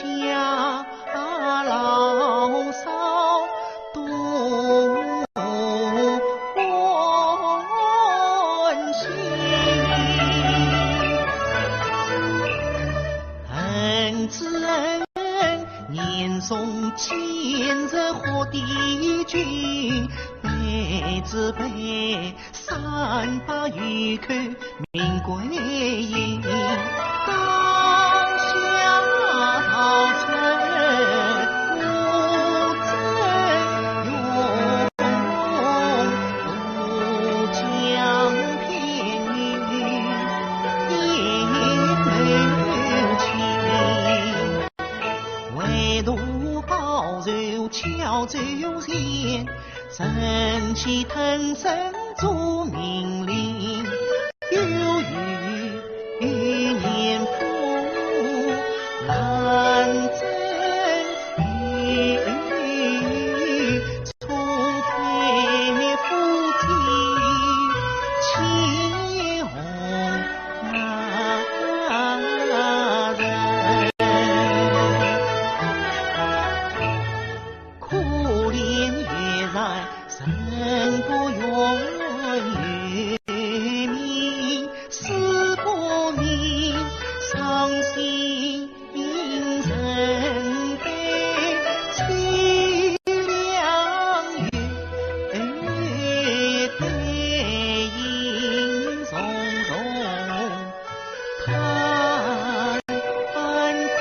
下牢骚多温馨。恩子恩，年送千日火帝君，辈子辈300余口名贵音。当下桃村无争用，都将偏于一门亲，唯独保柔巧周贤，神气腾身做命令，有余年富难争与充沛夫妻亲红难人，可怜月在身不远月明，思不明，伤心人悲，凄凉月对影重重，叹故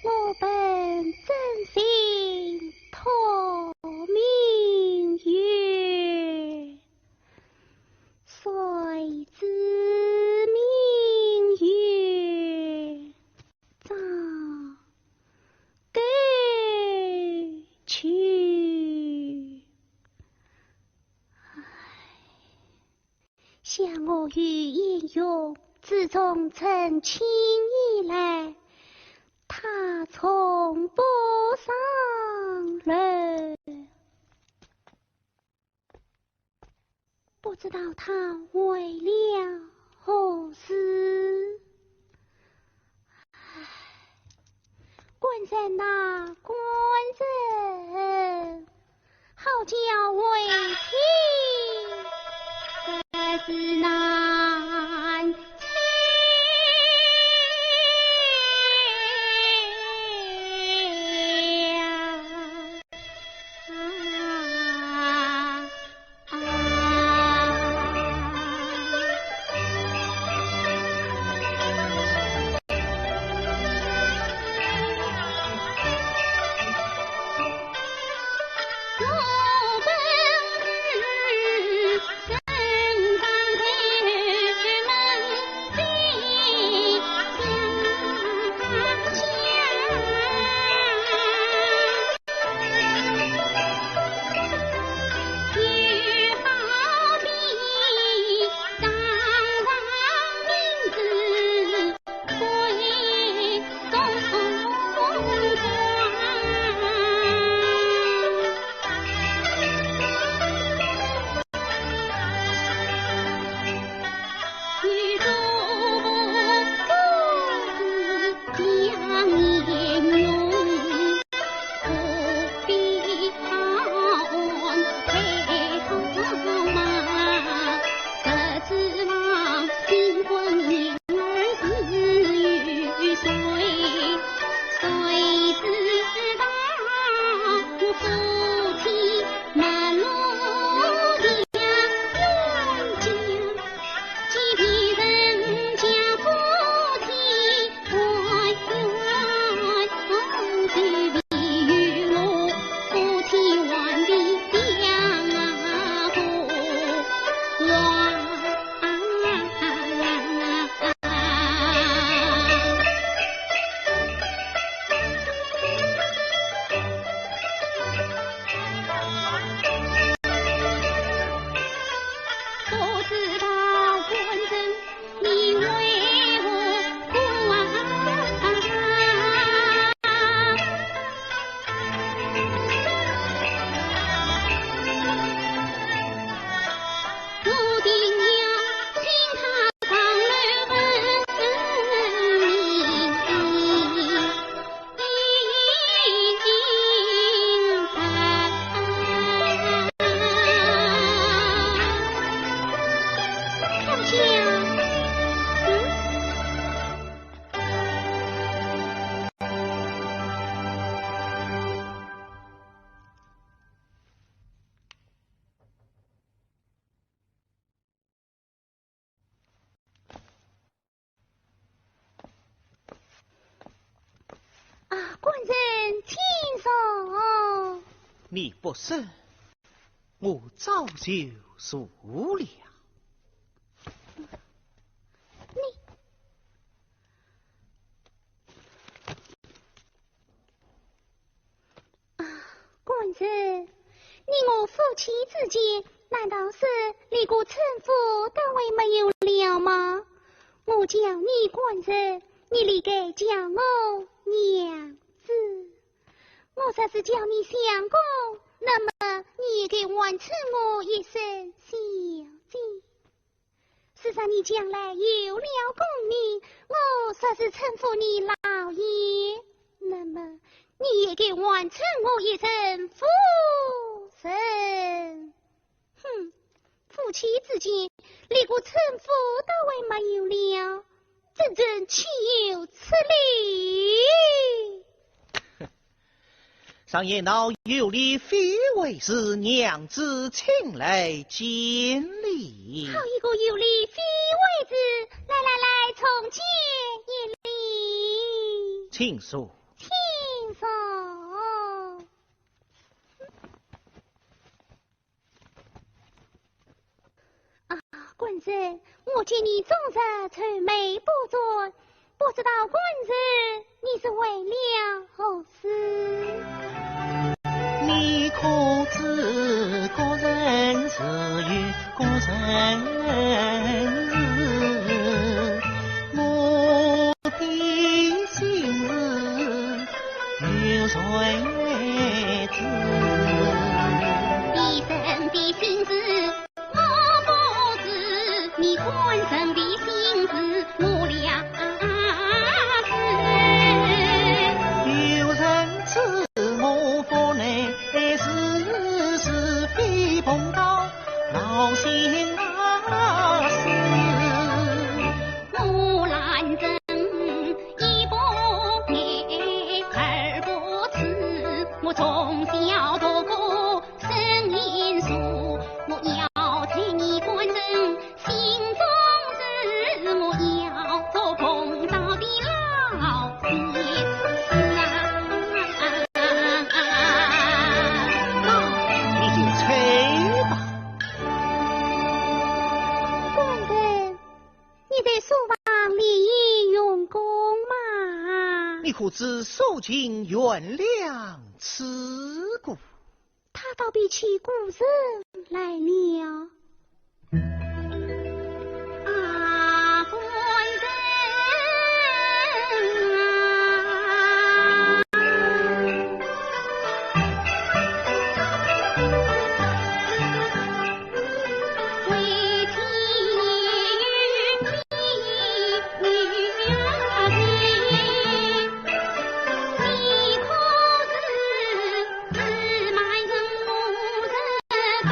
我本真心托明月，谁知明月早归去。想我与晏勇自从成亲以来，他从不上楼，不知道他为了何事。官人呐，官人，好叫为妻，可是难成。我本身刚强。你不是，我早就说了。公子，你我夫妻之间，难道是连个称呼都还没有了吗？我叫你公子，你立该叫我娘子。我若是叫你相公，那么你也该唤称我一声小姐。事实你将来有了功名，我若是称呼你老爷，那么你也该唤称我一声夫人。哼，夫妻之间连个称呼都还没有了，真正岂有此理！上言道有理非为是娘子请来见礼。好一个有理非为之，来，从见一礼。请说。请说。公子，我见你终日愁眉不展，不知道公子你是为了何事？你可知个人自有个人事，我的心事有谁知？一生的心事我不知，你官生的心事我俩知。有人知我府内是是非碰到老心啊事，木兰针一不爱二不吃，我从小读过声音书，我要听你官正心中事，我要做公道的老爹是你就吹吧。公子，你在书房里用功吗？你可知受尽原谅此故？他倒比起古人来了。官人为天女儿情，你可知自满人无人道？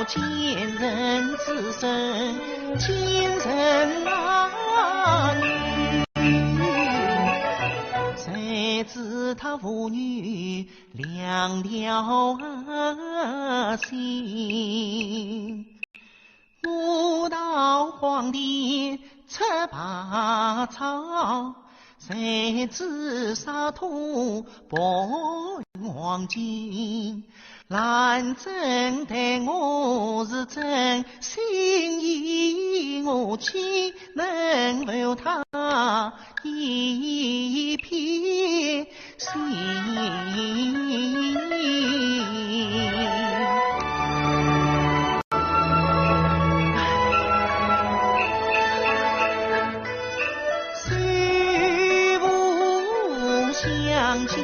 道奸人之身，奸人啊谁知他妇女两了心。我到皇帝吃罢草，谁知杀徒破黄金。兰真对我是真心意，我岂能负他一片心？虽无相见，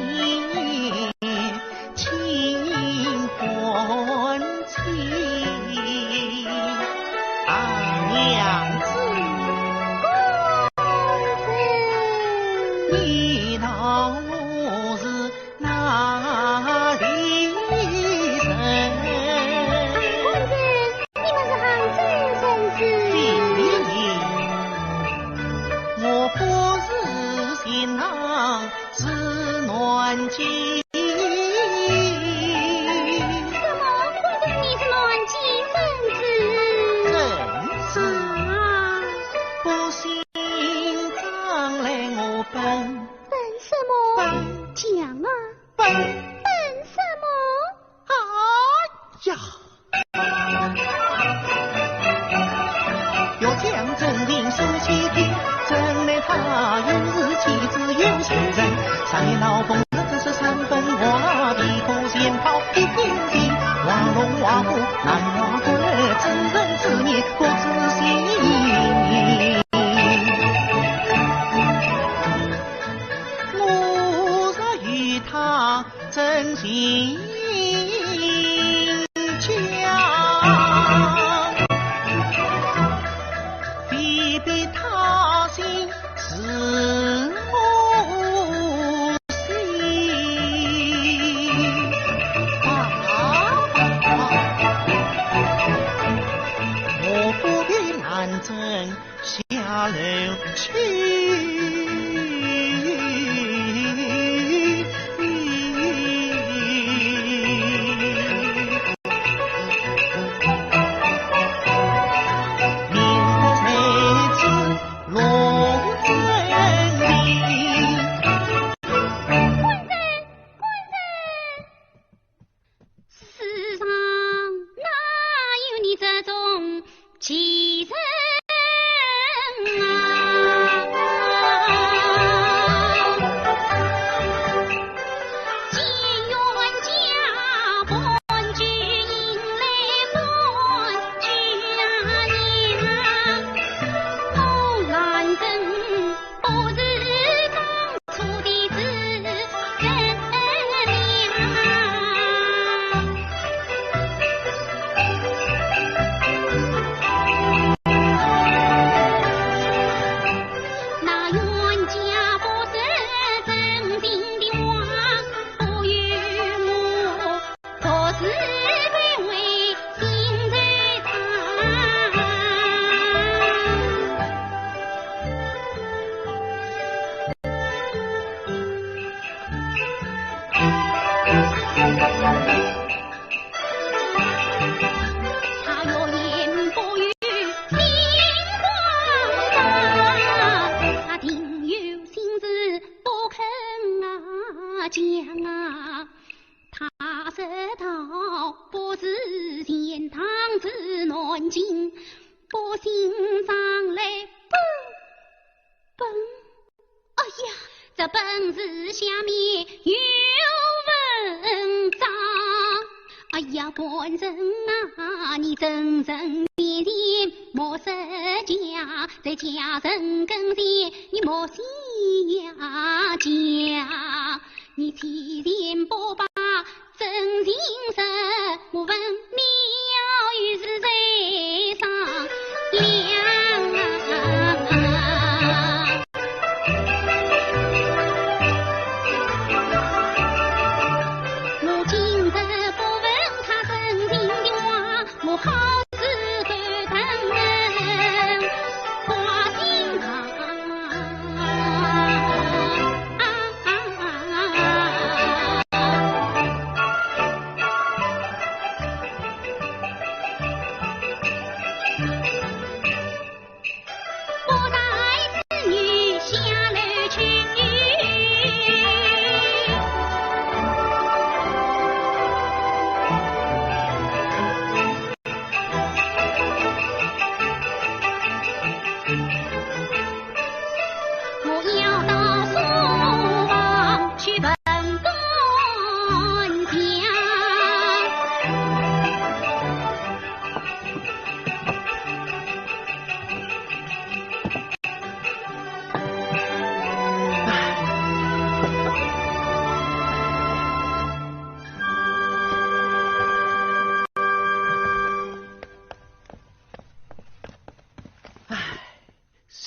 我好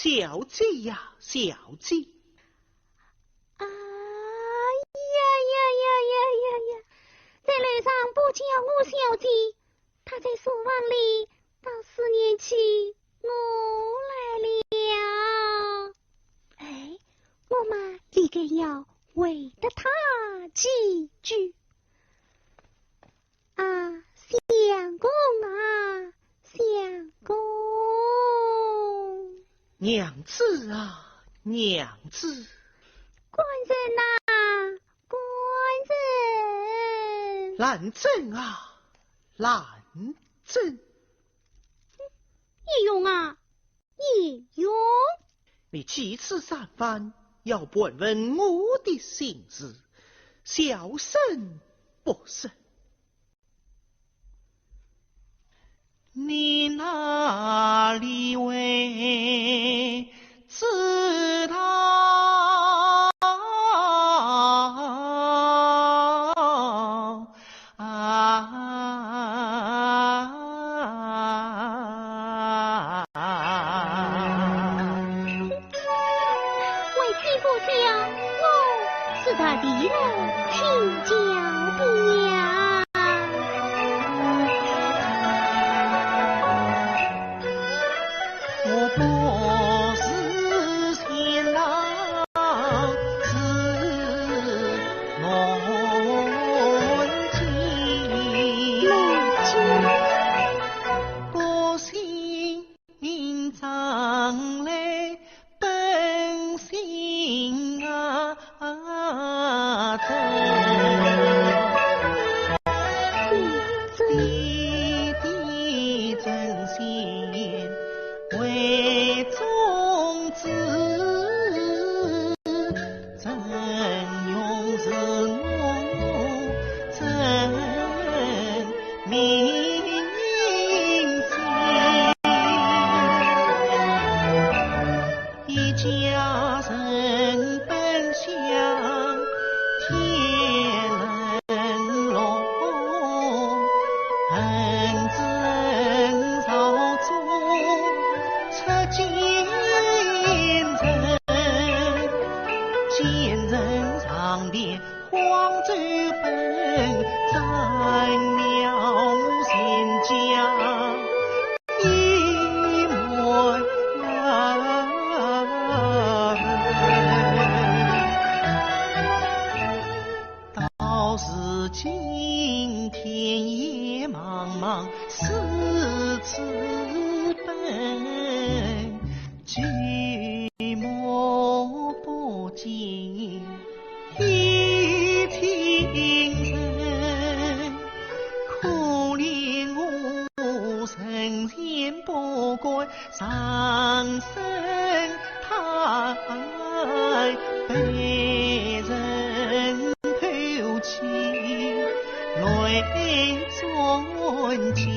小姐呀，小姐。啊呀！在路上不叫我小姐，他在书房里到4年起，我来了。哎，我们立刻要为得他几句。啊，相公啊，相公！娘子啊，娘子！官人呐，官人！兰正啊，兰正！叶勇啊，叶勇！你几次三番要问问我的心事，小声不声。你哪里会知道为妻不孝，我是他敌人请教的。我不是贤郎，是个心肠来本性弟真心为宗旨，真用是我真命心，一家人本相天人龙，恩子朝中出见人上殿黄州本，占了我新家一模到是今天夜茫茫，四次奔，举目不见一庭人，可怜我神仙不归，上身太被人偷弃，泪尊敬。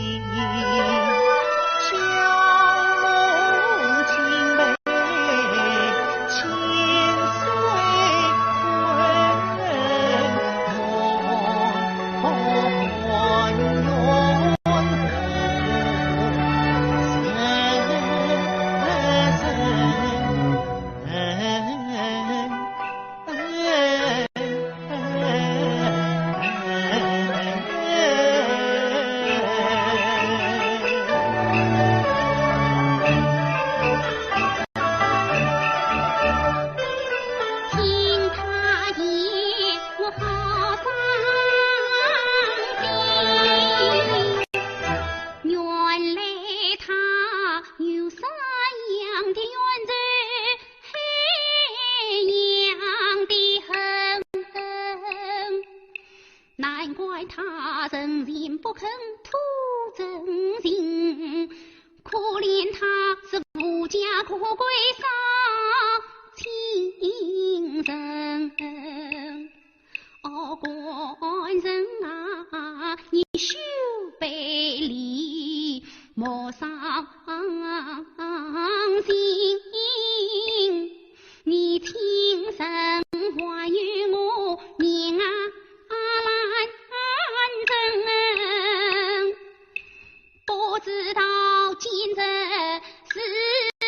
他人心不肯吐真情，可怜他是无家可归少情人。哦，官人啊，你休悲离，莫伤心，你轻声话与我念啊。不知道今日是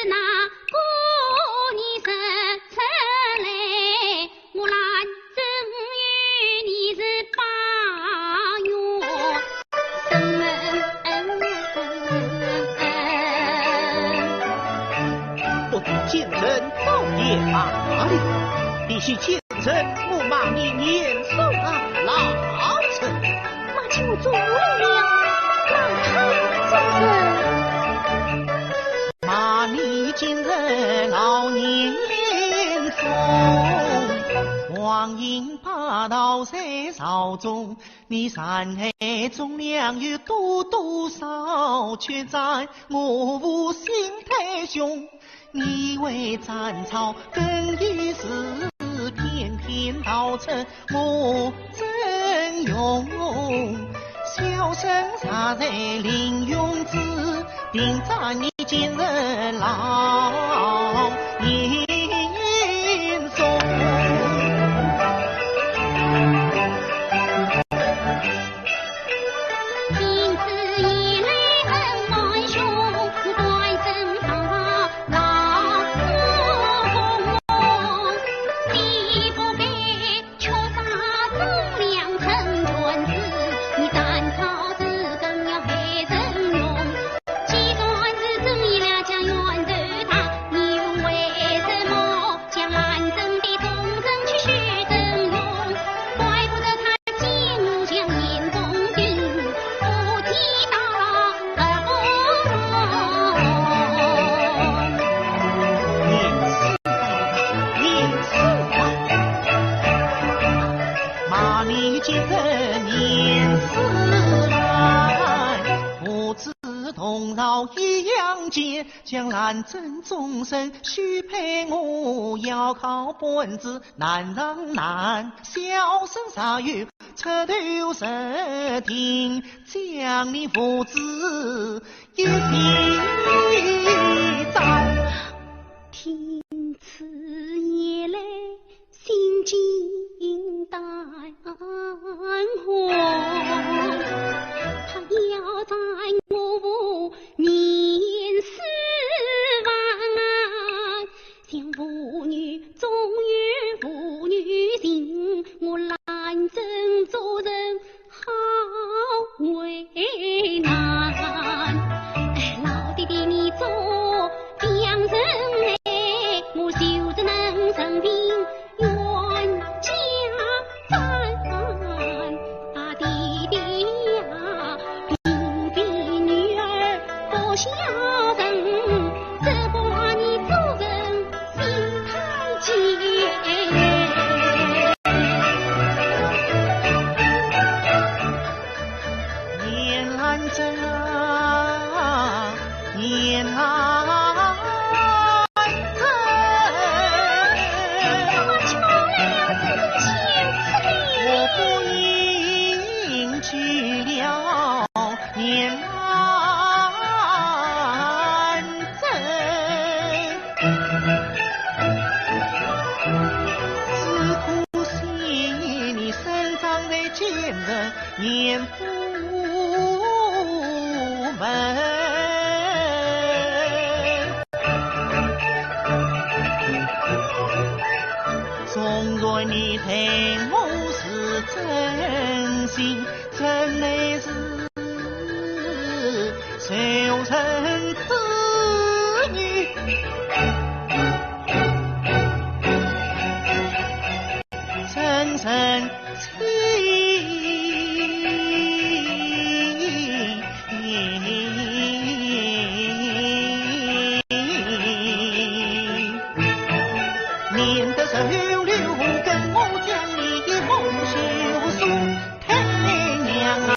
哪个？不知见人造业哪里？必须见人不骂你年寿啊，老臣。马就做了，老太宗人。骂你今日老年疯，荒淫霸道在朝中，你山海忠良有多少，却在我无心太凶。你为战草更衣时，偏偏道成我真勇。小生杀在林永之，并在你今日老严嵩。今次一来恩爱兄，怪真他老公公，你不该缺乏忠良成君子，你斩草之根要害人用。既算是正义了将冤仇他，你又为什么将安贞的忠贞去许真用？怪不得他激怒将严公君，夫妻到老而不容。念此骂你今日念死来，父子同老一样贱，将兰真终身许配我，要靠本子难让难，小生杀有彻头实听，将你父子一笔斩。听此言来，心惊胆慌。他要在我屋年死亡，像妇女终于妇女情，我兰真做人好为难。老弟弟你做良人哎，我就只能生病冤家翻。啊弟弟呀，并非女儿不孝顺，只怪你做人心太贱。念兰真啊，念兰真，我不应去了念兰真，自古心你生长在奸人念夫门。纵然你对我是真心，真乃是仇人子女。深深免得手留跟我将你的梦修书太娘们。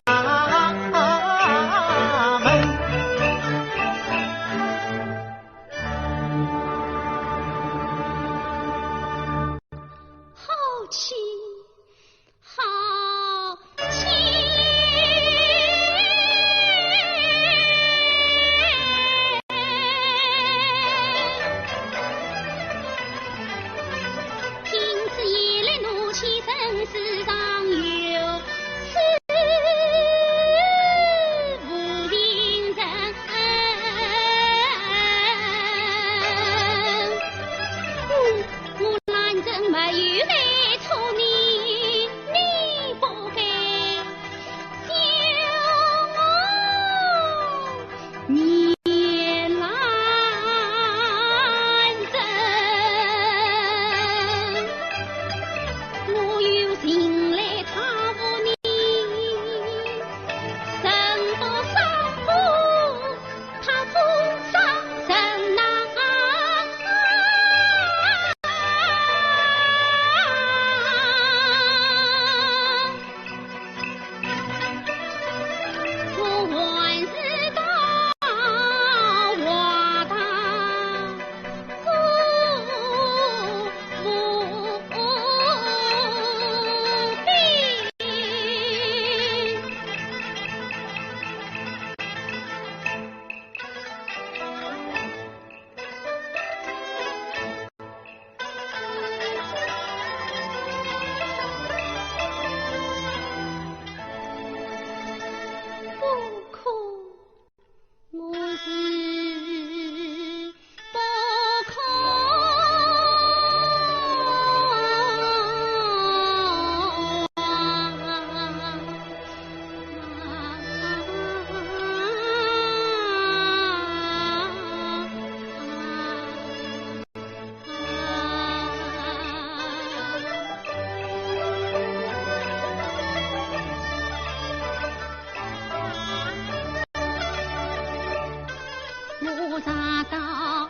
我查到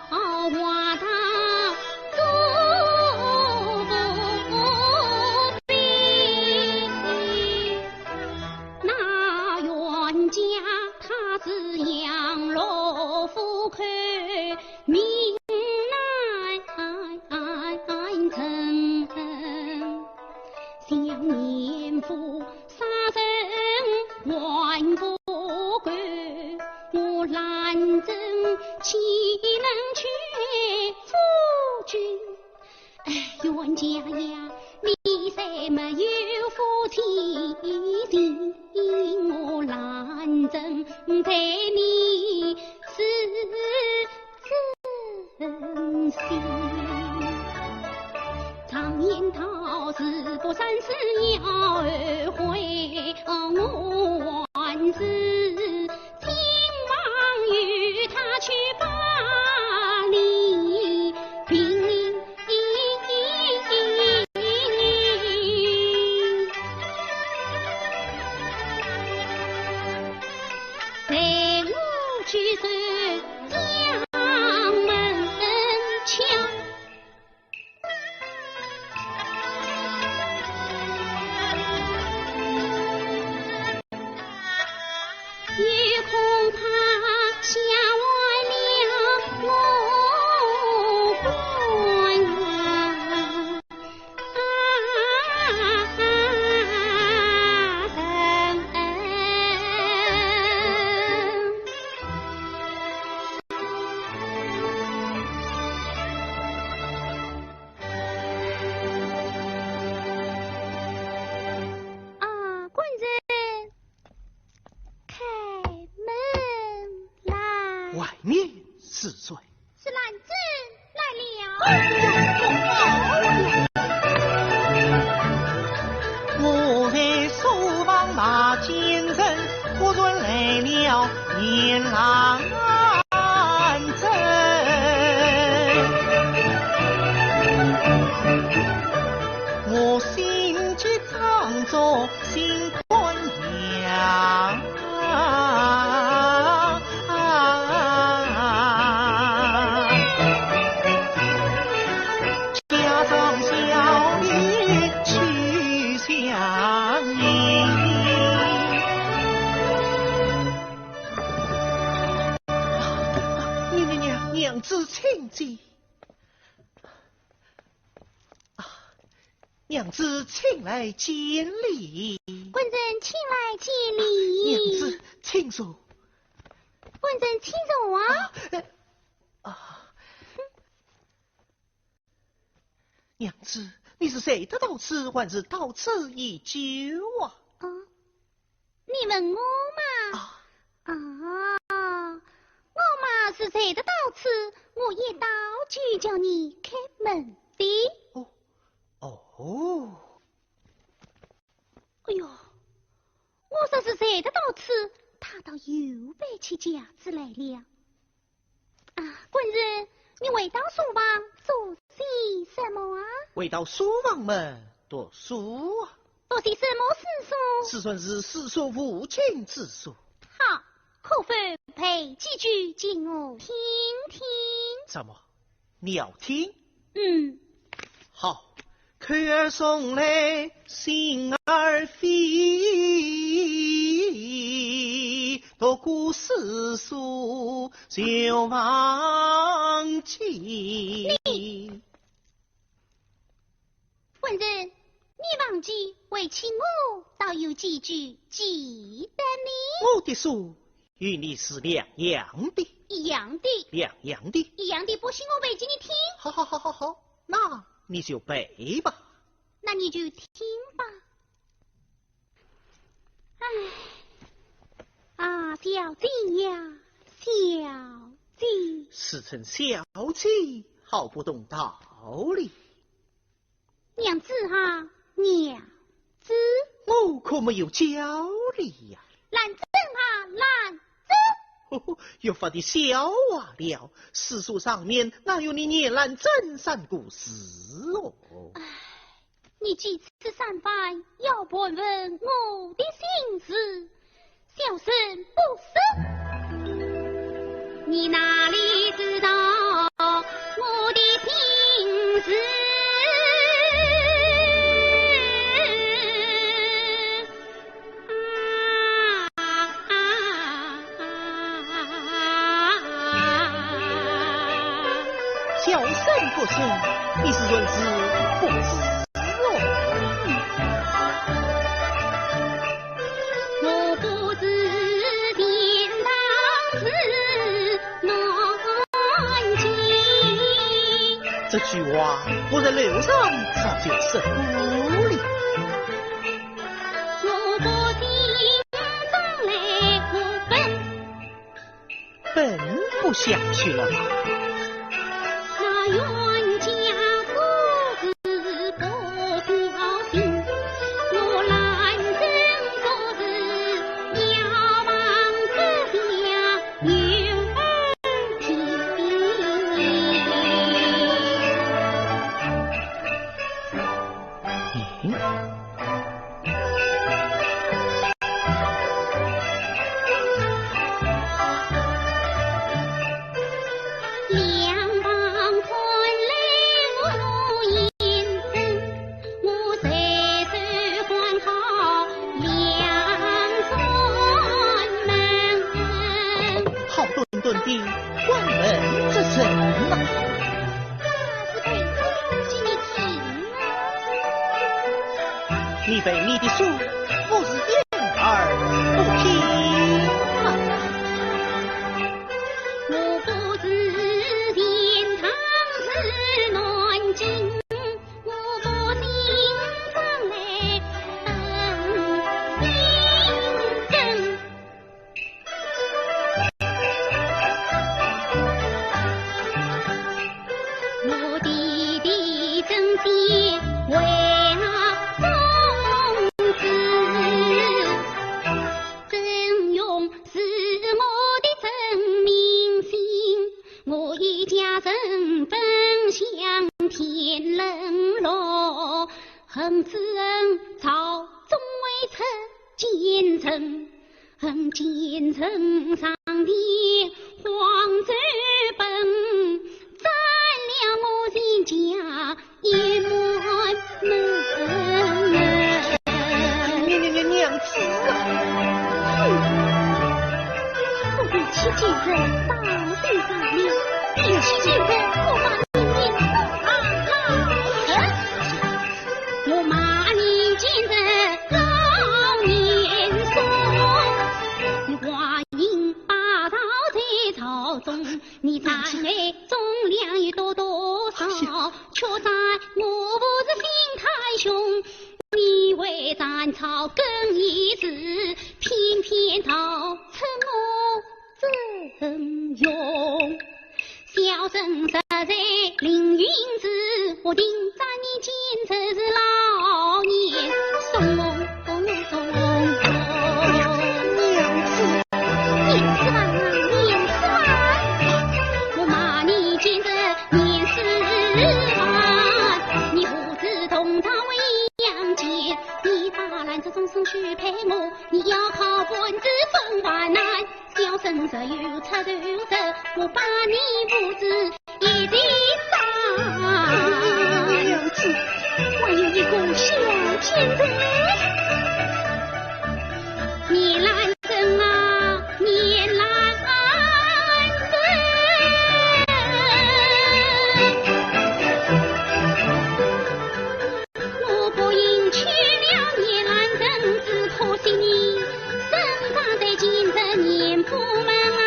话他祖父辈，那冤家他是养老夫看命难成，想念父杀人还不管，我懒政岂能去夫君？冤家呀，你谁没有夫妻情？我懒政对你是真心。常言道是不三思要二回，我还是希望与他去巴黎平。陪我去守江门墙。也恐怕吓坏了我官呀！官人，开门来！外面是谁？是兰贞来了。我在守望那奸人，不准来了年兰贞。我心急藏着心宽阳。家长小女去相迎。娘子请进。娘子请来见礼。官人请来见礼。娘子请坐。官人请坐啊。娘子，你是谁的到此，还是到此已久啊？你问我嘛？我嘛是谁的到此，我也到去叫你开门的。哎呦，我说是谁的到此，他倒又背起架子来了。官人，你未到书房做些什么啊？未到书房门读书啊。读些什么诗书？此算是世所无情之书。好，可否配几句进我听听？怎么，你要听？好。客儿送来心儿飞，读古诗书就忘记。官人，你忘记为起我倒有几句记得你。我的书与你是两样的。一样的。两样的。一样的，不信我背给你听。好，那你就背吧。那你就听吧。小姐呀，小姐，是称小姐，好不懂道理。娘子娘子，我可没有教理呀。兰贞兰贞。越发的笑话了，史书上面哪有你念兰贞三故事哦？你几次三番要不问我的心事，小生不识。你拿小生不生，你是论之不知哦。我不知天堂是难进，这句话我在楼上早就深悟了。我不听将来我本不想去了吧？那冤家做事不小心，我懒人做事要往这下有顿的关门之声啊！这是被推进的情啊！你被你的书不是掩耳不听啊！我不知天堂是难进，我不信将来等真。我弟弟真心为了宗旨，真勇是我的真命心，我一家人分享天冷落，恨此恩朝中未曾见成，见成上的黄州本。占了我人家一满门。娘子啊！我比起今日到底上了，比起今日我把你撵上我骂你今日老年松，你话音霸道在朝中，你在中量有多少？却在我不是心太凶，你为斩草更一时，偏偏逃出我真用。小生实在凌云子，我定在你今日是老年松。娘子，年四万，年四万，我骂你今日年四万，你父子同堂为阳间，你大兰这终生去陪我，你要靠本子总万难，小生只有出头日，我把你父子一起杀。娘子，我有一个小天人，你兰真啊，你兰真，我不应娶了你兰真，只可惜你生长在今日年不门啊。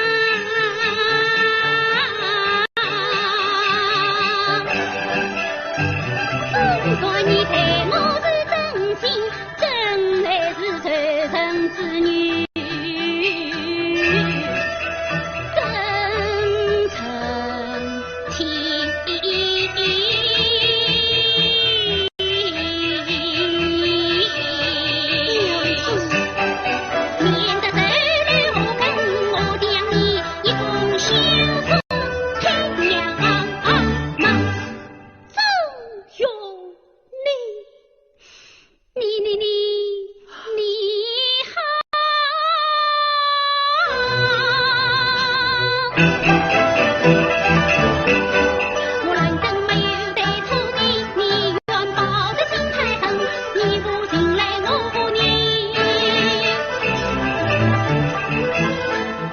算你对我是真心，真乃是仇人之女，真诚情。免得走路我跟我将你一同相送天涯茫。走哟你好，我兰真没有对错的，你愿抱着心太狠，你不进来我不念，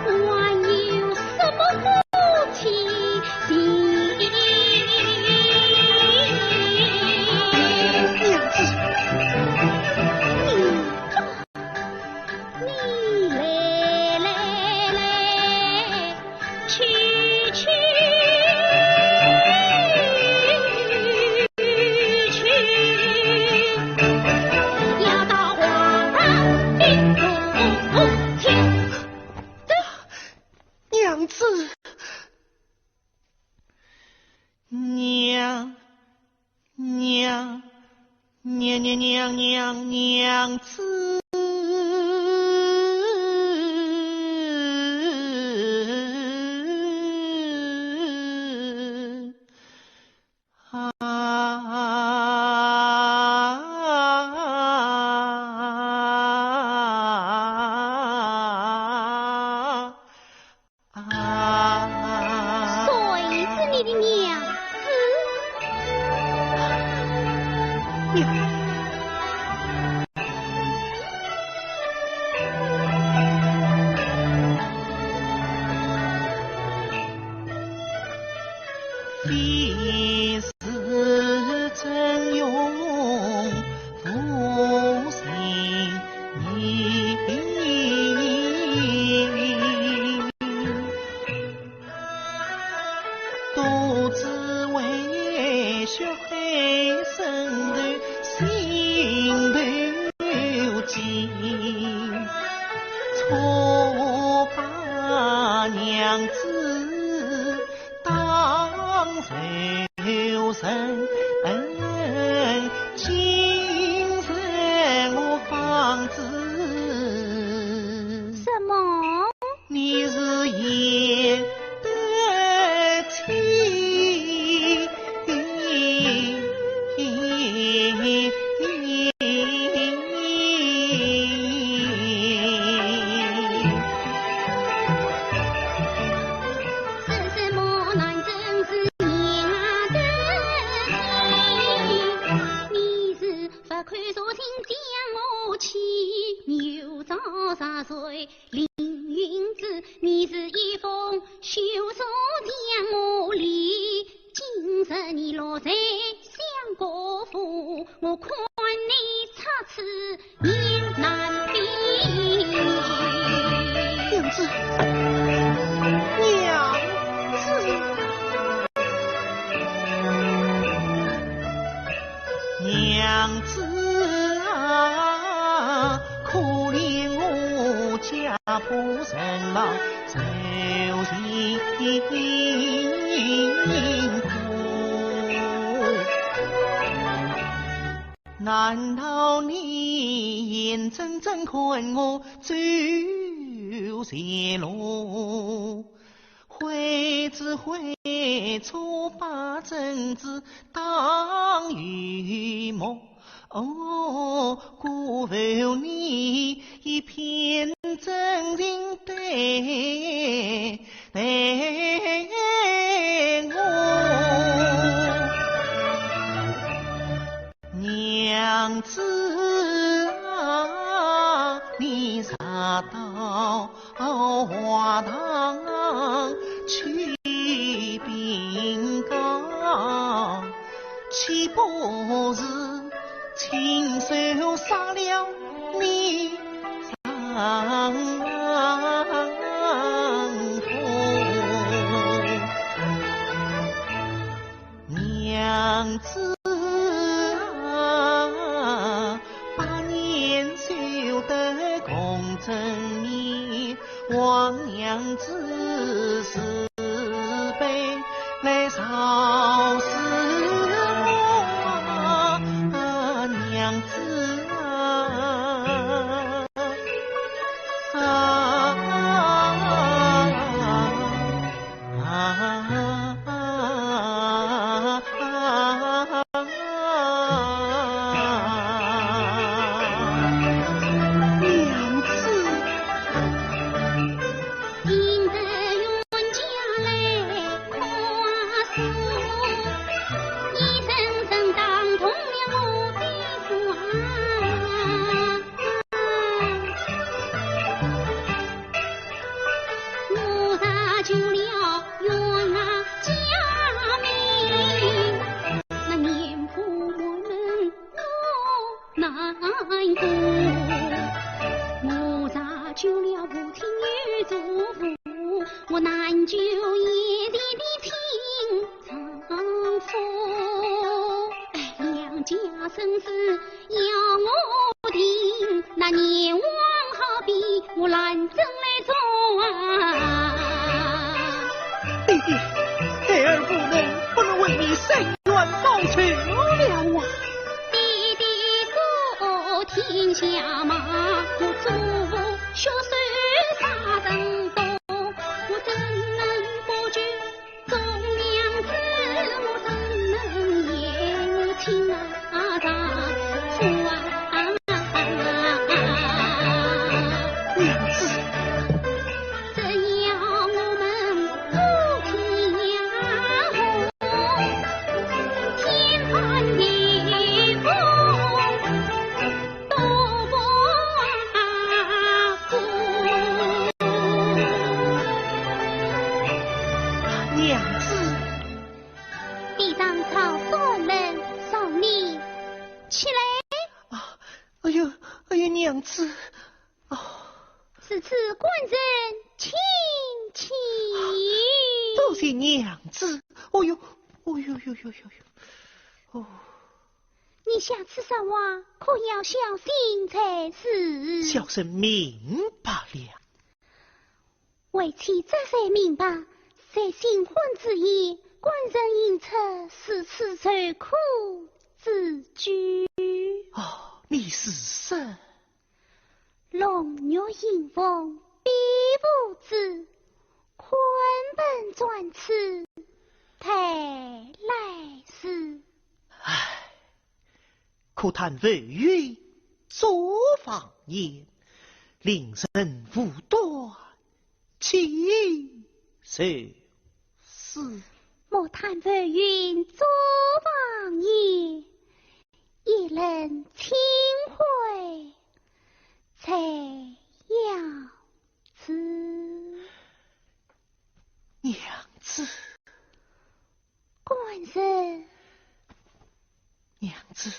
还有什么夫妻心？娘子谁是你的娘子？非是真用负心意，独自为血海深仇心头记，错把娘子当仇人，今日我方知什么？你是也得妻。这是莫难真是娘的心，你是不看所听将我欺，又遭啥罪凌云子，你是一封休书将我离，今日你落在相国府，我看你差此言难避。娘子，娘子啊，可怜我家仆人郎受辛苦，难道你眼睁睁看我走邪路？悔只悔错把真子当预谋，辜负你一片真情对我，娘子啊，你杀到花堂去禀告，岂不是亲手杀了你丈夫？娘子啊，把年修得公正义，望娘子慈悲来饶恕我，娘子今日冤家来夸诉。夜里的听丈夫，娘家生死要我听，那阎王好比木兰正来抓。弟弟，孩儿不能为你伸冤报仇了啊！弟弟做天下马，我祖父血水杀人多，我怎能不惧众娘子？我怎能言情丈夫啊？娘子，这要我们夫妻呀，天翻地覆都不顾。娘子，地上草所能送你起来，啊，哎呦，娘子，哦，此次官人请起。多谢娘子。哦呦，哦，你下次说话可要小心才是。小生明白了。为妻这才明白，在新婚之夜，官人应出是此受苦之举。哦，你是神。龙月迎风必无知，坤本转此太来世。唉，可叹微雨作放言，令人无端，岂受死？莫叹浮云作妄言，一人清悔才要此。娘子，官人，娘子。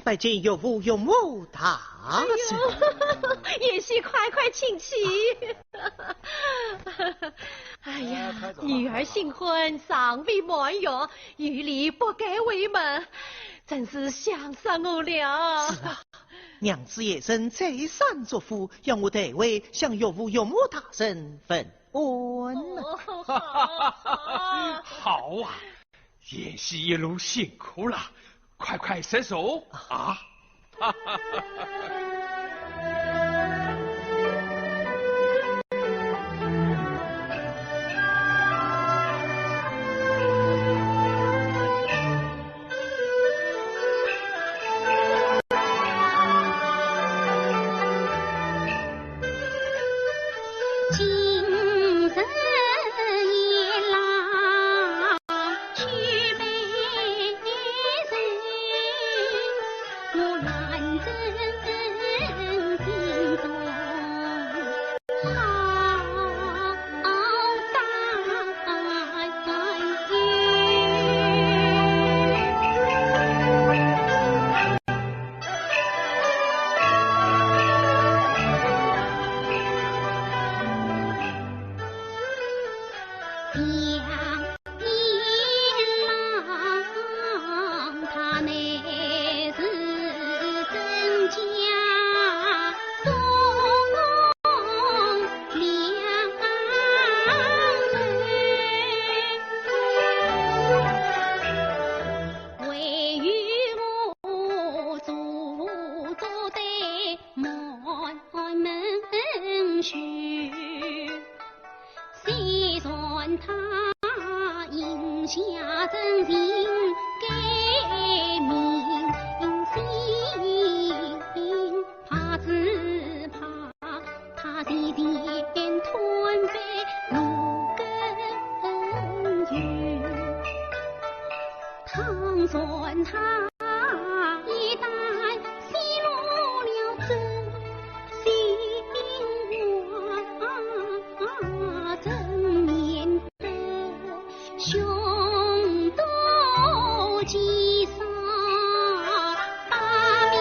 拜见岳父岳母大人。也是快快请起。哎呀，女儿新婚尚未满月，玉里不该为门，真是想死我了。是啊，娘子夜深再三嘱咐，要我代为向岳父岳母大人问安。好啊，演戏一路辛苦了，快快伸手啊！许，谁传他饮下真情给民心，怕只怕他提前吞飞如根源，倘算他一旦泄露了真心话，真免得凶多吉少，把命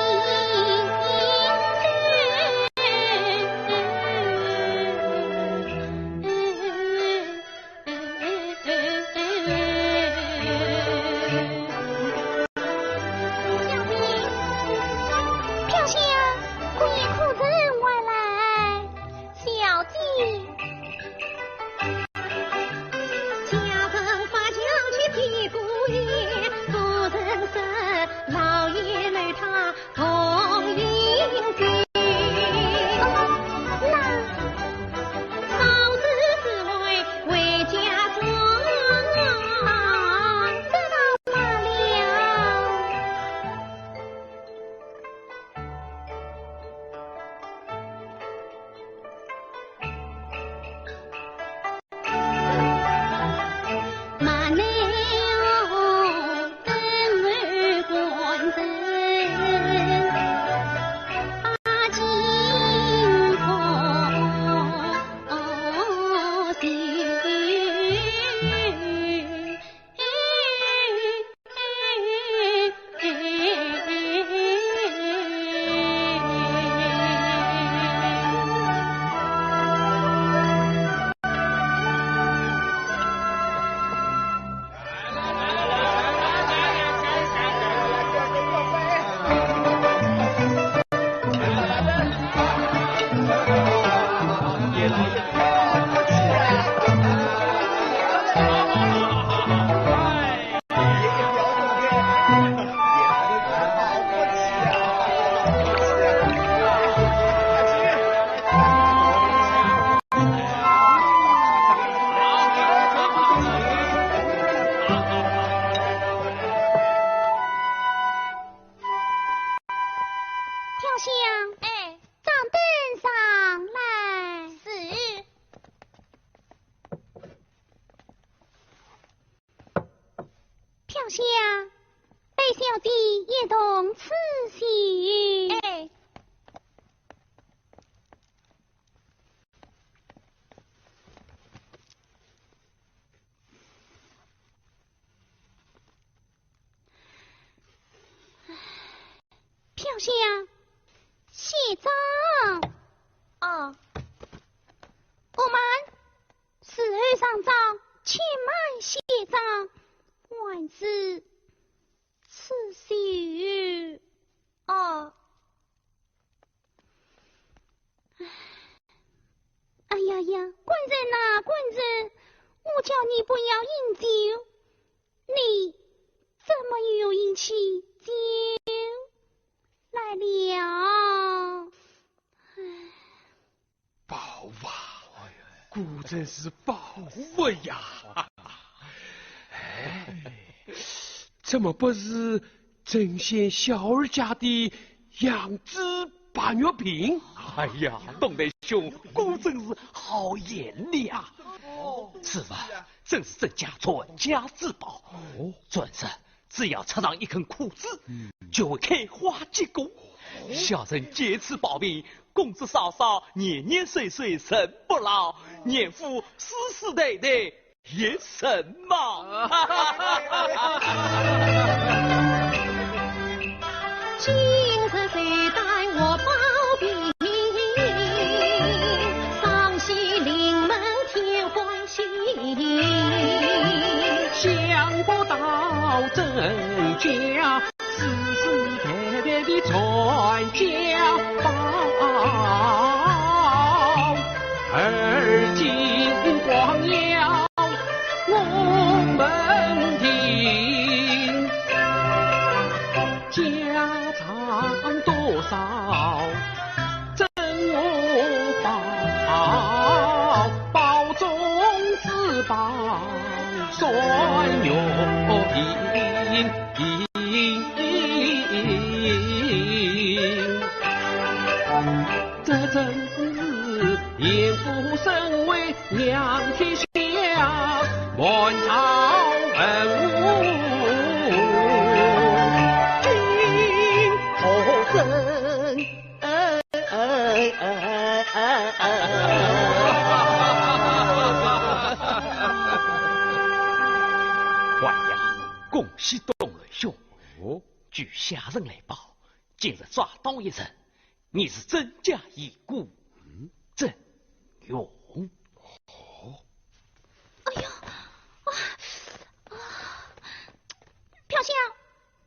下，贝小弟也同此行。哎，飘下，谢账。哦，我们4日上早，且慢谢账。万事此事哦，哎呀呀，官人呐，官人，我叫你不要饮酒，你怎么又饮起酒来了？宝啊，果真是宝物呀！怎么不是正县小儿家的养子八月饼？哎呀，东雷兄果真是好眼力啊！此物正是这家传家之宝。转身只要插上一根枯枝，就会开花结果。小人借此宝贝，公子嫂嫂年年岁岁生不老，年富世世代代也神嘛！今日谁带我包庇，双喜临门添欢喜，想不到郑家世世代代的传家宝，而今光了我们庭，家藏多这真是严父身为两天下，满朝文武君后生。万阳，恭喜东雷兄！哦，据下人来报，近日抓到一人，你是曾家遗孤，曾勇。哎呀，飘香，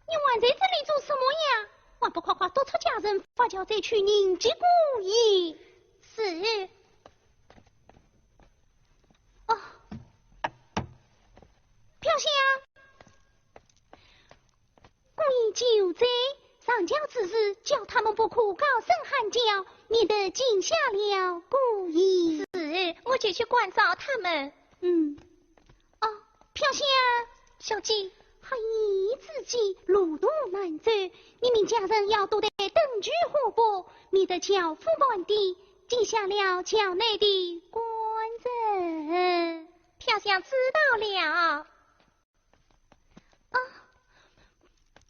你还在这里做什么呀？还不快快督促家人发教再去迎接故意。是。哦，飘香，故意就在上轿之时，叫他们不可高声喊叫，免得惊吓了故意。是，我就去关照他们。哦，飘香，小姐，还一自己路途难走，你们家人要多得灯具火拨，免得轿夫满地，惊吓了轿内的官人。飘香知道了。啊，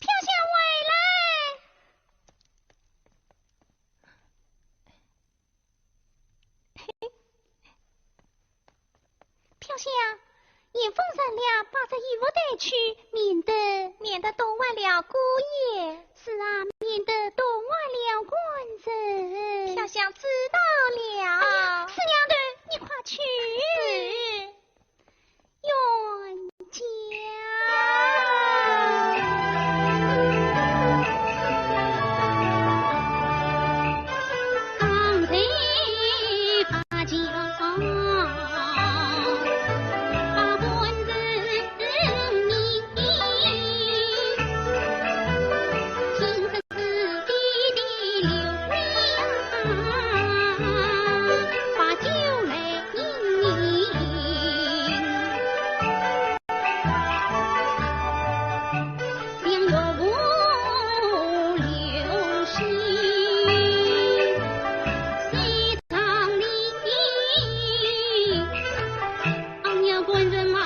飘香回来。飘香，严封神了，把这衣服带去，免得多忘了姑爷。是啊，免得多忘了官人。飘香知道了。哎呀，四娘头，你快去。冤家。回家门。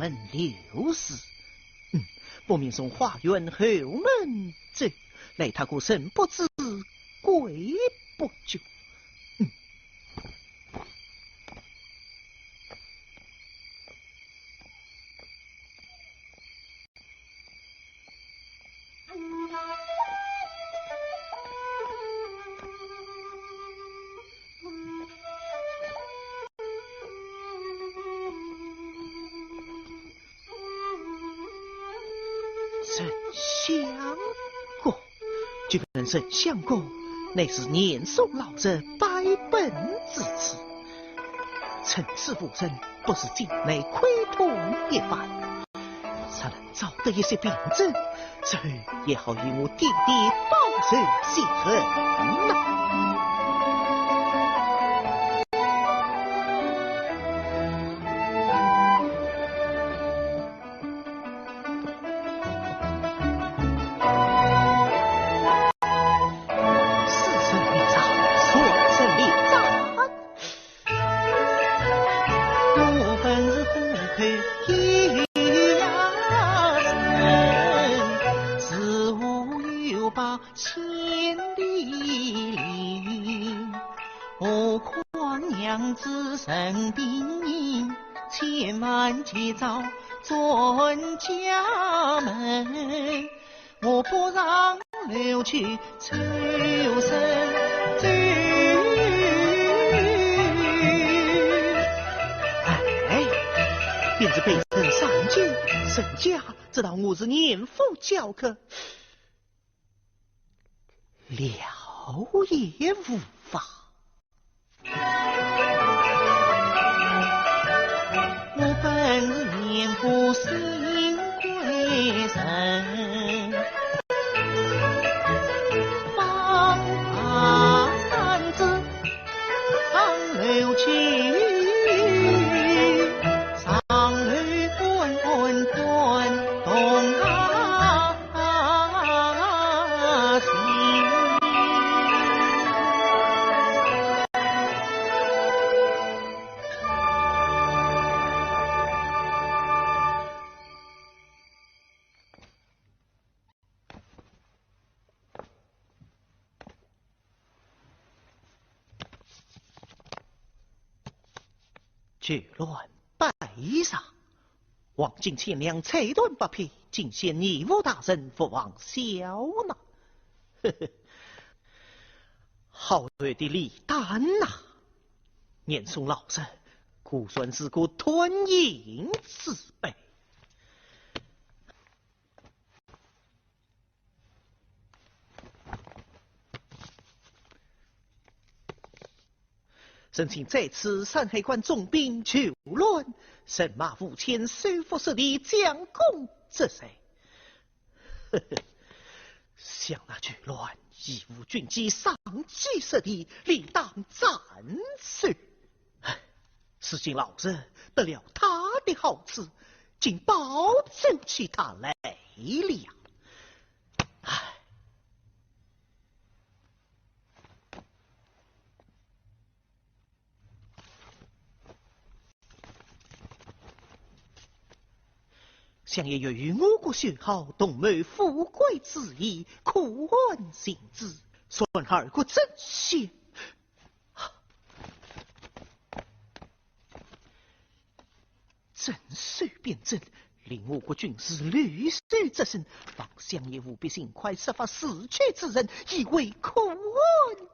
门刘氏。不免从花园后门走，来他个神不知鬼不觉。沈相公，据本沈相公乃是年寿老人百本之子，臣此不仁，不是境内窥痛一番，才能找得一些病症，这也好与我弟弟报仇雪恨呐。起早转家门，我不让留去求生走。便是被人上京，沈家知道我是年富教客，了也无法。我本是年富新贵人，方案子上楼去，上楼滚滚滚动心。绝乱败杀，望进千两菜断不配，尽献义务大人不忘笑纳。呵呵，好对的李丹呐，年送老身，孤算是个吞银之辈。申请在此山海关重兵求乱，神马5千收复失地将功折罪。呵呵，想那巨乱义务军机上击失地，理当斩首。事情老人得了他的好处，竟保住起他来了。唉。相爷由于我国学好，东谋富贵之意，苦恨行之，损二国正邪。正手便正，令我国军士屡受折身，望相爷务必尽快设法死去之人，以为苦恨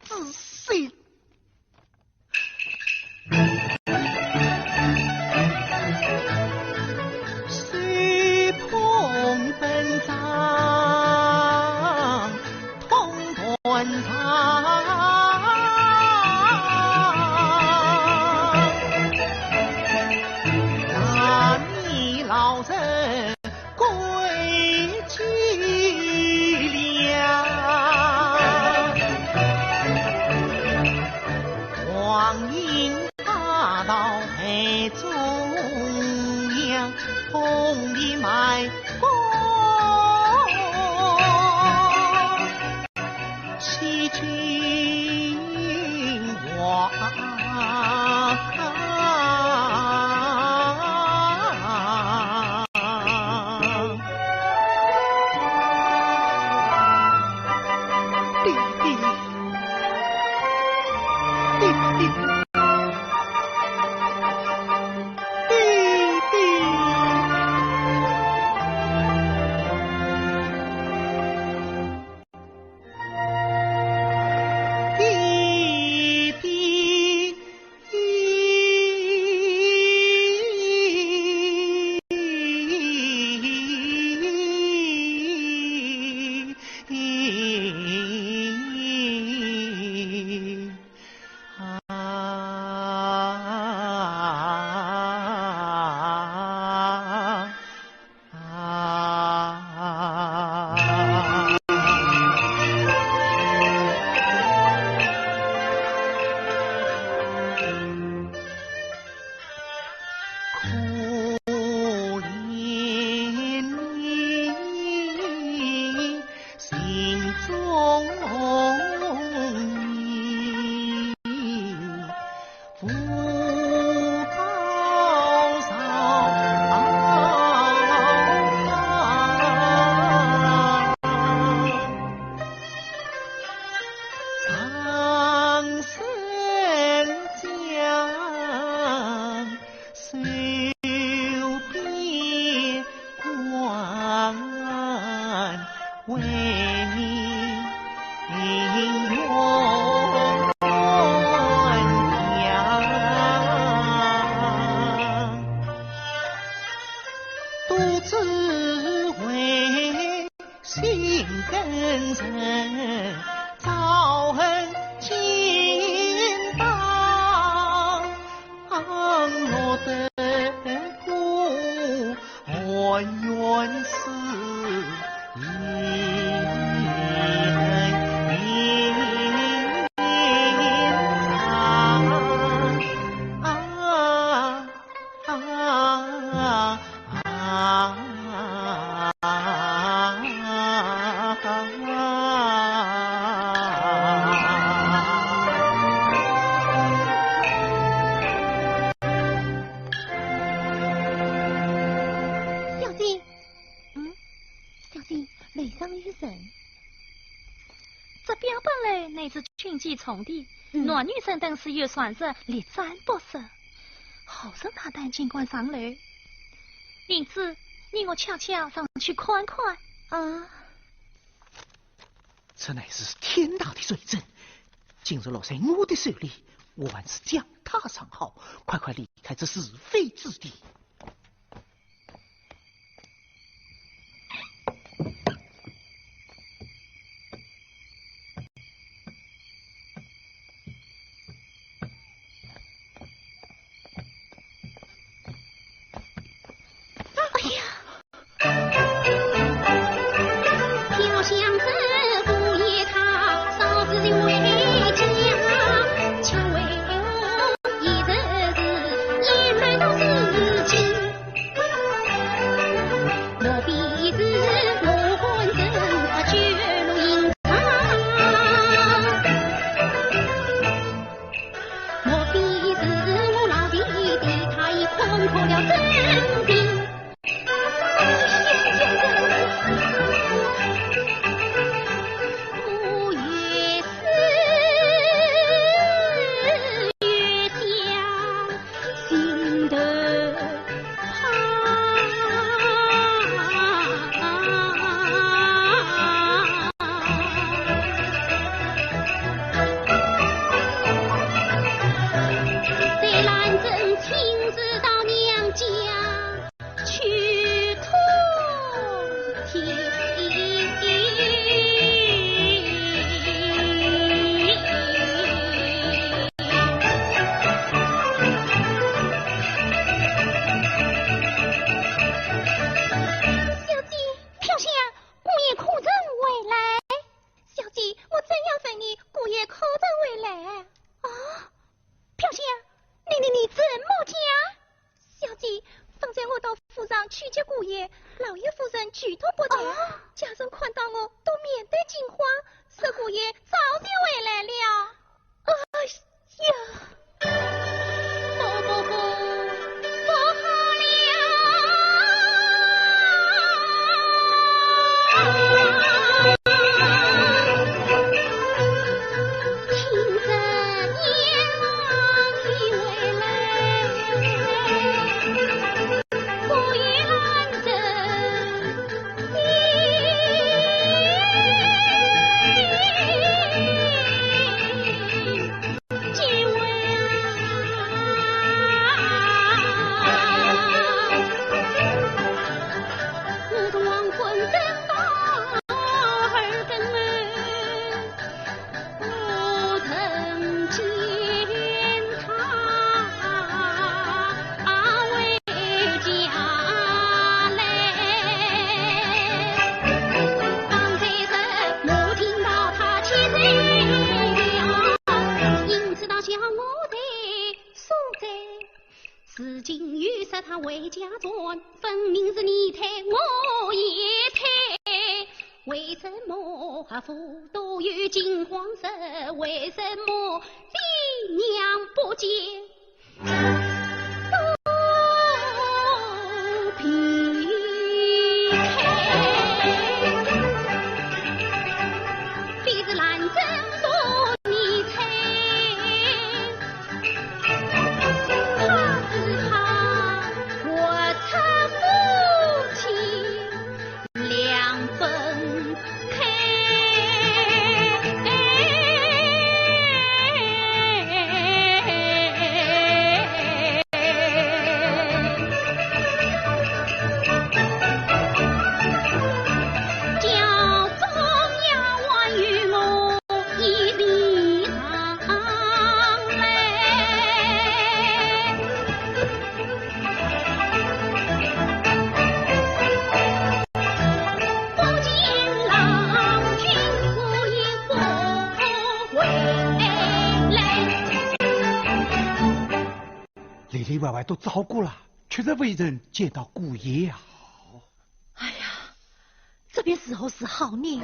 之心。西去为你永远独自为心更深，遭恨倾倒，落得苦，我愿死。群集重叠，男女生等是有传说，力战不舍。好生他带尽管上楼，因此你我悄悄上去看看啊！这乃是天大的罪证，今日落在我的手里，我万是将他上好，快快离开这是非之地。为家转，分明是你推我也推，为什么妇都有惊慌色？为什么爹娘不见？里外外都找过了，却是未人见到姑爷啊！哎呀，这边时候是好呢。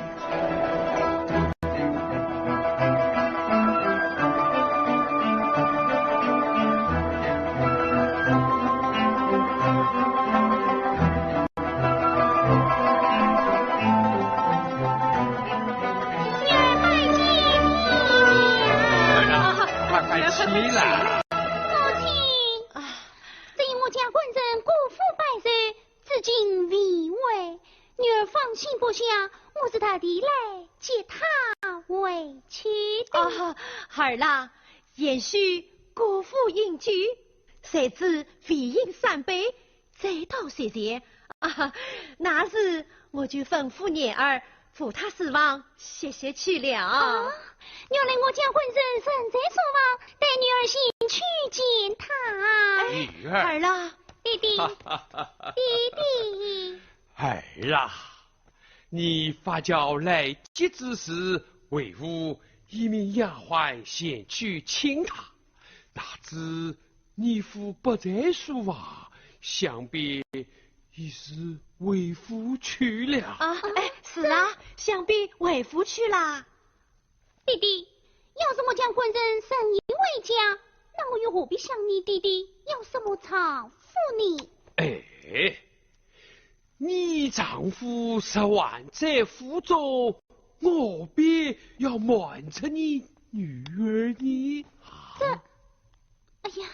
起来！母亲，这因我家官人辜负百岁，至今未归。女儿放心不下，我是他弟来接他回去的。儿啦，延续姑父应举，谁知飞鹰三杯，再到谁前那时我就吩咐女儿扶他死亡，谢谢去了。原来我家官人人在所望，带女儿先去见他。女儿，儿啦，弟弟，弟弟，儿啊，你发教来接之时，为吾一名丫鬟先去请他，哪知你父不在书啊，想必已是为夫去了。是啊，想必为夫去啦。弟弟，要是我将官人生意为家，那我又何必向你弟弟要什么偿付你？你丈夫10万在府中，我必要瞒着你女儿呢。哎呀，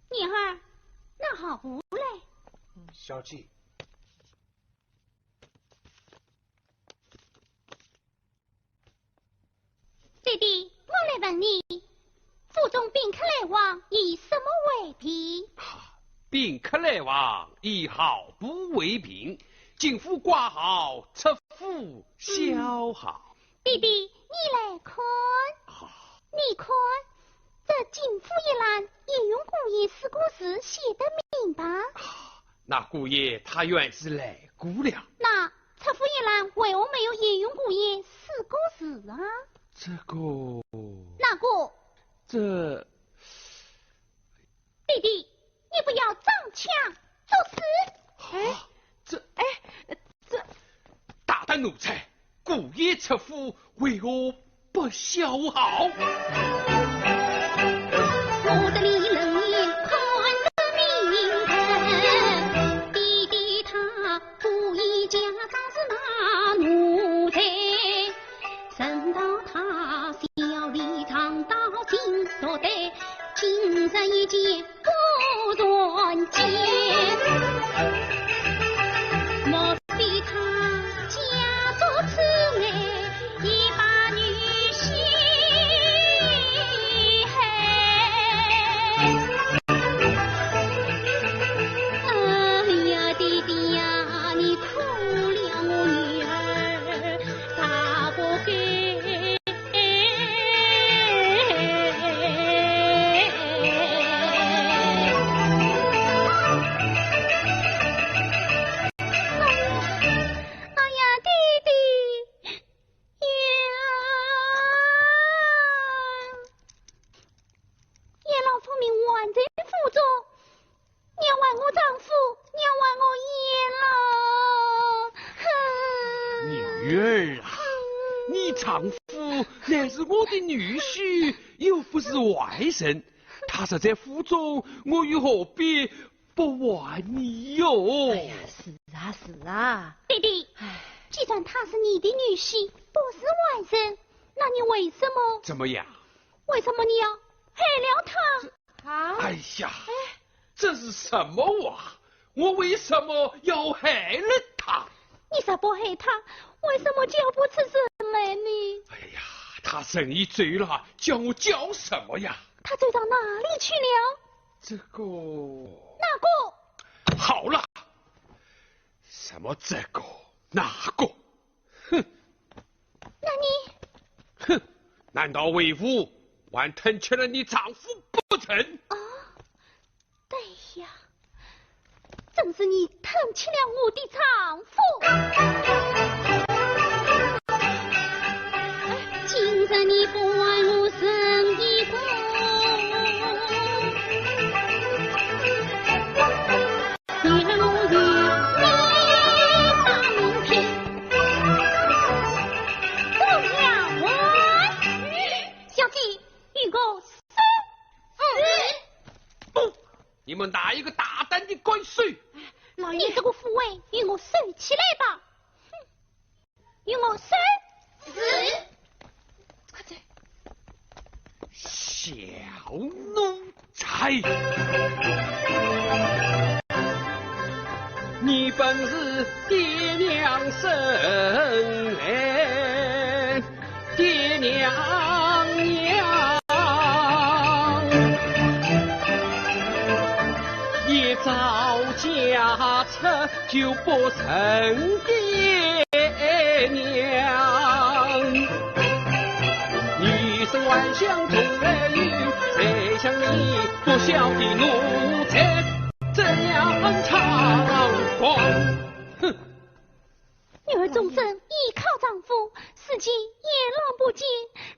女儿，那好不嘞？小姐，弟弟，我来问你，府中宾客来往以什么为凭？宾客来往以毫不为凭，进府挂号，出府销号。弟弟，你来看，你看，这进府一栏也用姑爷4个字写得明白。那姑爷他原是来姑了。那出府一栏为何没有也用姑爷4个字啊？这个，哪个？这弟弟，你不要张腔作死！这大胆奴才，姑爷出府为何不销号？我的李冷眼看得明白，弟弟他故意假装是那奴才，等到他小李长到金锁带，今日一见不断见，莫非他假作此爱，一把女婿哎呀，弟弟呀，你哭了我女儿，大不该。乃是我的女婿，又不是外人，他是在府中，我又何必不还你哟？哎呀，是啊，弟弟，既然他是你的女婿，不是外人，那你为什么？怎么样？为什么你要害了他？哎呀，这是什么话？我为什么要害了他？你啥不害他？为什么叫不出声来呢？哎呀，他生意醉了，叫我叫什么呀？他醉到哪里去了？这个哪个？好了，什么这个哪个？哼！那你？哼！难道为夫还疼惜了你丈夫不成？对呀，正是你疼惜了我的丈夫。今日你不还我生一个，们哪一个大胆的敢说？老爷，你这个护卫，与我收起来吧！哼，与我收。快走！小奴才，你本是爹娘生哎，爹娘娘一早嫁出就不成爹娘。女生万象中儿女，谁像你多小的奴才这样猖狂？哼！女儿终身依靠丈夫，四季也老不见，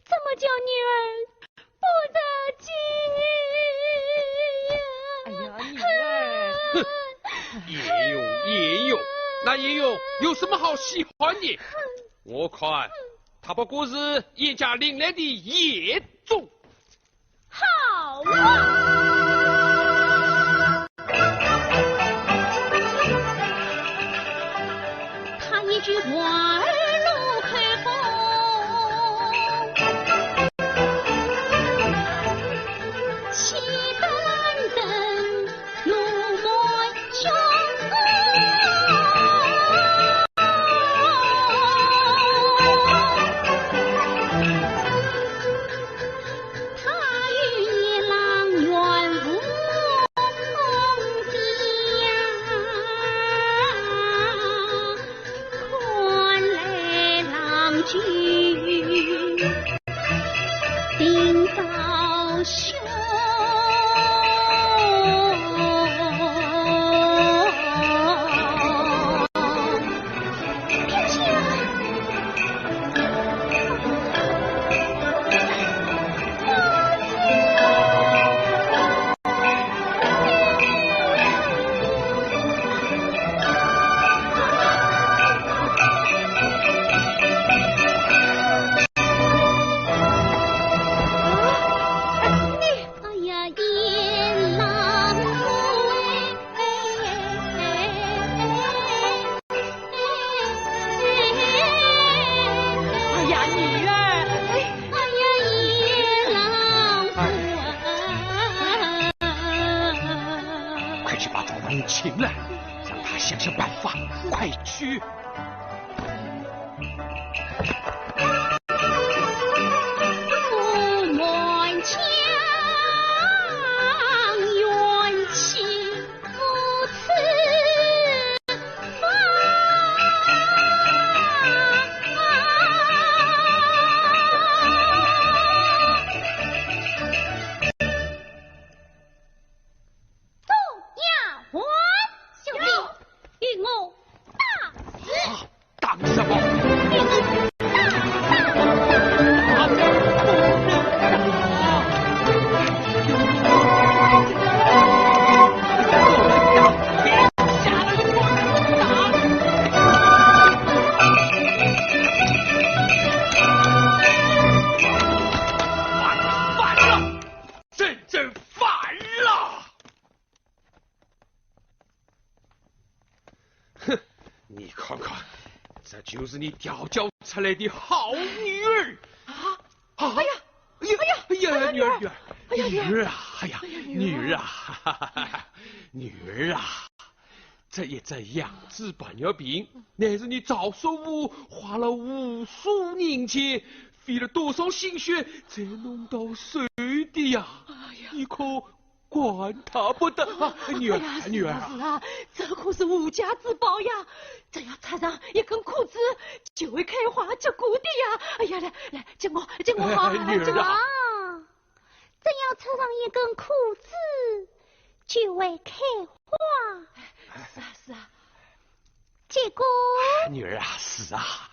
怎么叫女儿不得劲呀？哎呀，女儿，哼！叶勇，那叶勇有什么好喜欢的？我看他不过是叶家领来的野种。好啊！他一句话儿路开封，气登登如满胸。定高兄，天下。请来，让他想想办法，快去！父满腔怨气不辞发。就是你调教出来的好女儿啊！哎呀，哎呀，哎呀，女儿，女儿，哎呀，女儿啊，哎呀，女儿啊，女儿啊，这一只养子白尿病，乃是你赵叔父花了无数年钱，费了多少心血才弄到手的呀！你可管他不得啊，女儿，女儿啊，这可是无价之宝呀！只要插上一根裤子，就会开花结果的呀！哎呀，来，接我好，女儿啊！只要插上一根裤子，就会开花。是啊，结果女儿啊，是啊。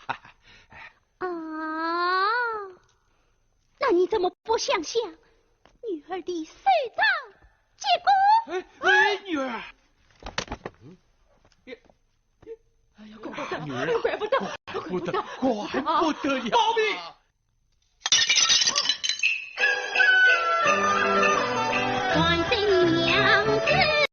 那你怎么不想想女儿的手掌结果？女儿。哎呀，怪不得，女儿，怪不得，怪不得呀！保密！关心娘子。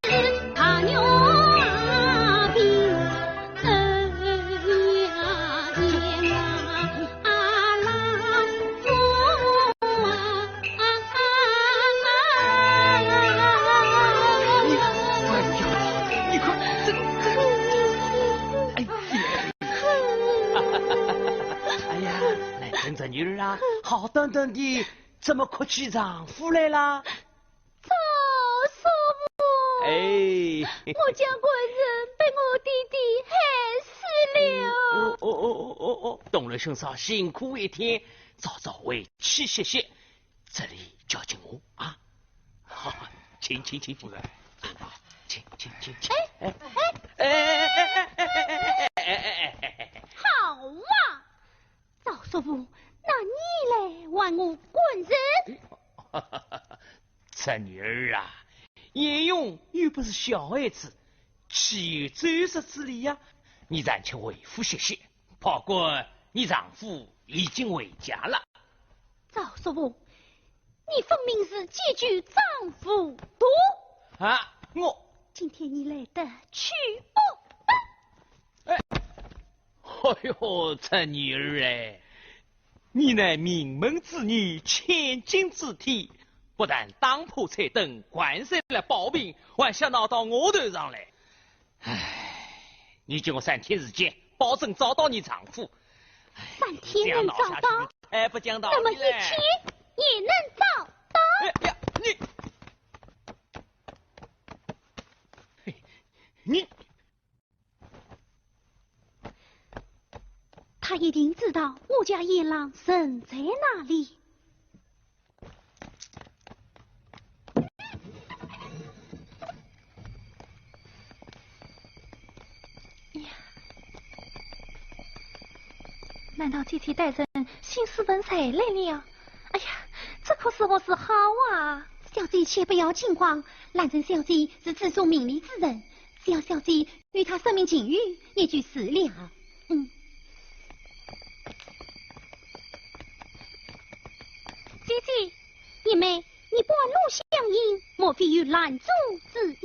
跟着女儿啊，好端端的怎么哭起丈夫来啦？赵叔母，哎，我家官人被我弟弟害死了。哦，东楼兄嫂辛苦一天，早早回去歇歇，这里交给我啊。好，请，坐吧，请。好啊，赵叔母，那你来还我官人？这女儿啊，严勇又不是小孩子，岂有走失之理呀？你暂且回府歇歇，不过你丈夫已经回家了。赵叔母，你分明是借据丈夫毒啊！我今天你来得去不？哎呦，这女儿哎，你乃名门之女，千金之体，不但当铺彩灯，官司来保命，还想闹到我头上来。唉，你给我3天时间，保证找到你丈夫。3天能找到？太不讲道理了。那么1天也能找到？哎呀，你。他一定知道我家野狼身在哪里。难道这天带人兴师问罪来了？哎呀，这可是我是好啊！小姐且不要惊慌，兰城小姐是自受名利之人，只要小姐与她生命境遇，也就死了。姐姐，姐妹，你半路相迎，莫非有拦阻之意？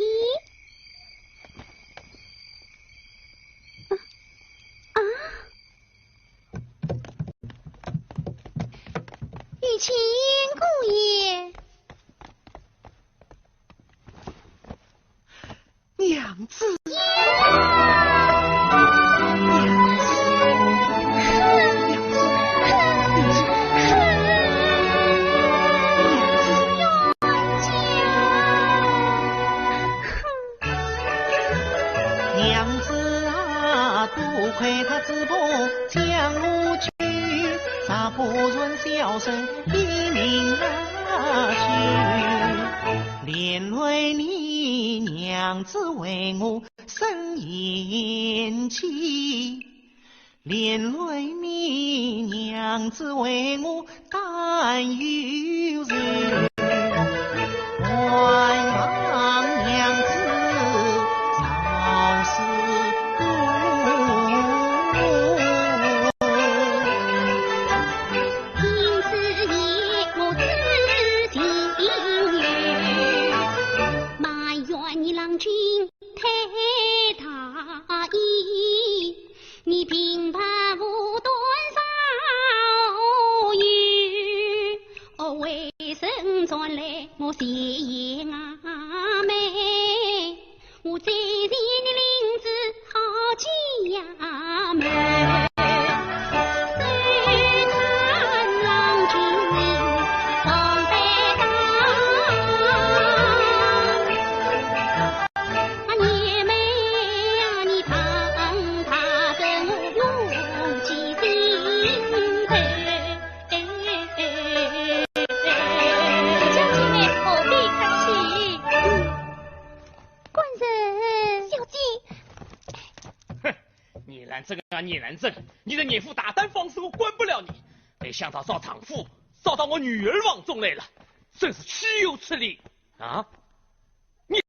玉琴姑爷，娘子。娘子啊，多亏他自保将我去，咋不准小生一命去？连累你娘子为我生厌气，连累你娘子为我担忧人，还望娘子早事因此夜我自心忧，埋怨你郎君太大意，你平白无端少有，为生传来我谢爷阿妹，我再见你领子好家门。你难正，你的孽妇大胆放肆，我管不了你。没想到找丈夫，找到我女儿网中来了，真是岂有此理啊！你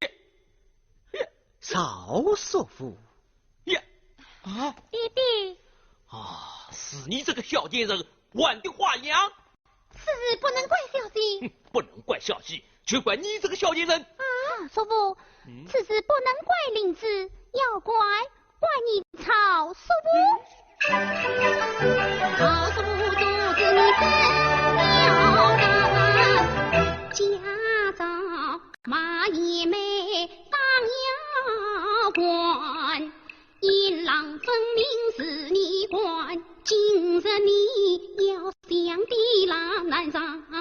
少叔父啊，弟弟啊，是你这个小贱人玩的花样。此事不能怪小姐，不能怪小姐，却怪你这个小贱人啊！叔父，此事不能怪林子，要怪你曹叔母，曹叔母阻止你分了人，家长马爷妹当要管，银郎分明是你管，今日你要想的拉难上啊！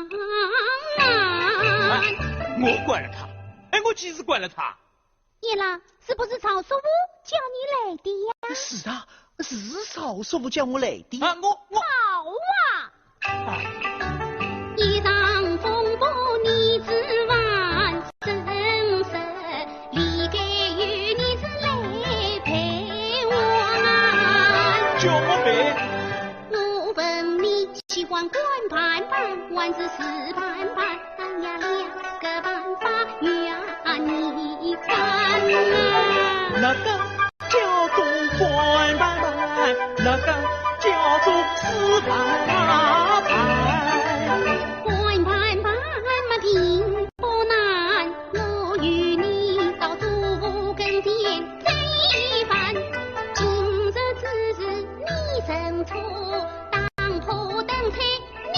我管了他，哎，我几时管了他？叶郎，是不是曹叔母叫你来的呀？是啊，是曹叔母叫我来的。啊，我好啊！一场风波你只完生死，离开与你是来陪我难。叫我陪。我问你喜欢官盘盘还是死盘盘？哎呀，两个办法愿你看啊！那个叫做官盘盘，那个叫做死盘盘。官盘盘嘛并不难，我与你到祖父跟前这一番，今日之事你认错，当铺等菜你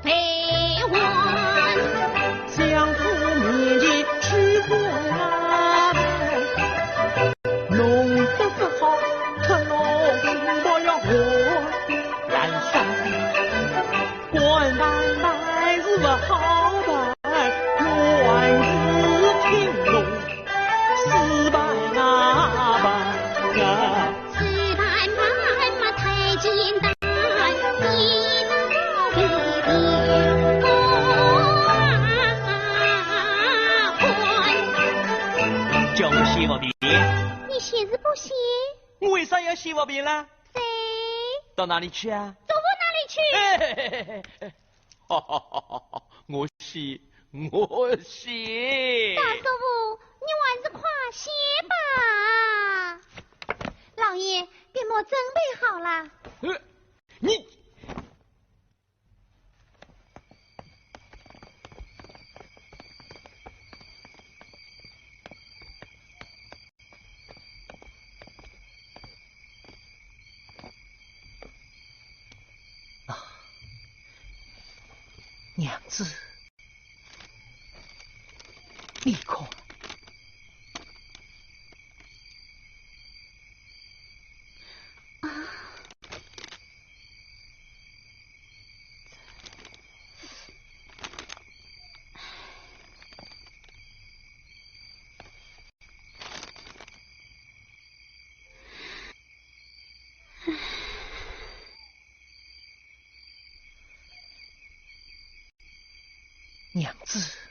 陪还。相府面前去官弄得不好，可弄我要我来上。官盘盘是个好牌，乱子听龙，死板啊板啊。死盘盘嘛太简单，你知道的还。叫我写毛笔，你写字不写？我为啥要写毛笔呢？谁？到哪里去啊？祖父哪里去？我写，我写。大叔父，你还是快些吧。老爷，便莫准备好了。你娘子，你看，娘子。